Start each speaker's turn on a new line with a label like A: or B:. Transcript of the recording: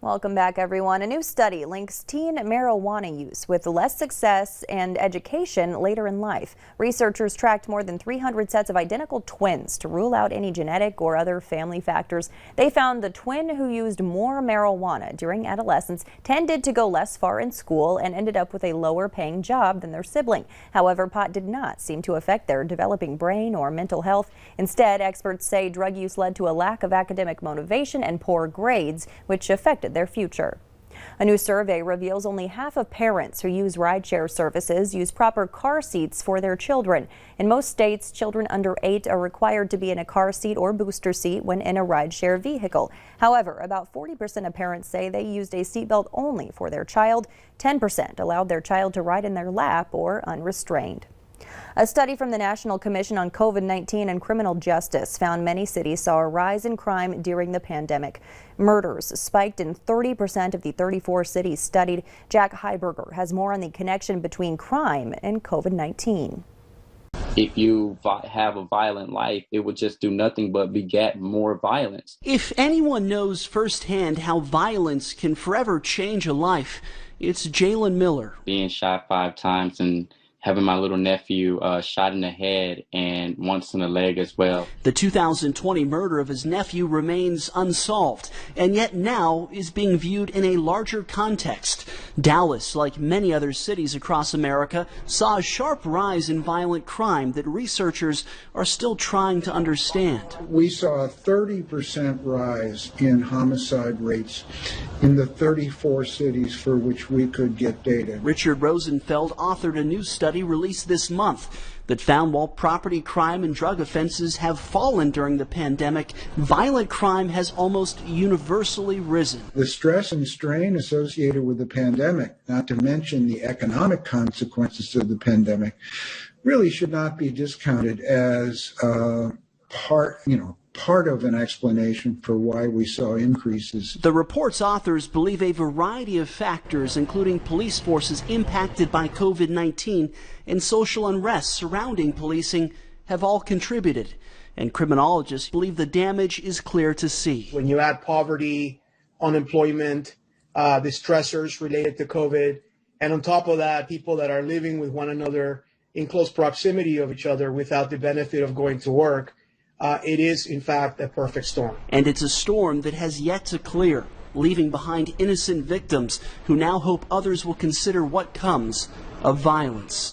A: Welcome back, everyone. A new study links teen marijuana use with less success and education later in life. Researchers tracked more than 300 sets of identical twins to rule out any genetic or other family factors. They found the twin who used more marijuana during adolescence tended to go less far in school and ended up with a lower paying job than their sibling. However, pot did not seem to affect their developing brain or mental health. Instead, experts say drug use led to a lack of academic motivation and poor grades, which affected their future. A new survey reveals only half of parents who use rideshare services use proper car seats for their children. In most states, children under 8 are required to be in a car seat or booster seat when in a rideshare vehicle. However, about 40% of parents say they used a seatbelt only for their child. 10% allowed their child to ride in their lap or unrestrained. A study from the National Commission on COVID-19 and Criminal Justice found many cities saw a rise in crime during the pandemic. Murders spiked in 30% of the 34 cities studied. Jack Heiberger has more on the connection between crime and COVID-19.
B: If you have a violent life, it would just do nothing but beget more violence.
C: If anyone knows firsthand how violence can forever change a life, it's Jalen Miller.
B: Being shot 5 times and having my little nephew shot in the head and once in the leg as well.
C: The 2020 murder of his nephew remains unsolved, and yet now is being viewed in a larger context. Dallas, like many other cities across America, saw a sharp rise in violent crime that researchers are still trying to understand.
D: We saw a 30% rise in homicide rates in the 34 cities for which we could get data.
C: Richard Rosenfeld authored a new study released this month that found while property crime and drug offenses have fallen during the pandemic, violent crime has almost universally risen.
D: The stress and strain associated with the pandemic, not to mention the economic consequences of the pandemic, really should not be discounted as part of an explanation for why we saw increases.
C: The report's authors believe a variety of factors, including police forces impacted by COVID-19 and social unrest surrounding policing, have all contributed. And criminologists believe the damage is clear to see.
E: When you add poverty, unemployment, the stressors related to COVID, and on top of that, people that are living with one another in close proximity of each other without the benefit of going to work, it is, in fact, a perfect storm.
C: And it's a storm that has yet to clear, leaving behind innocent victims who now hope others will consider what comes of violence.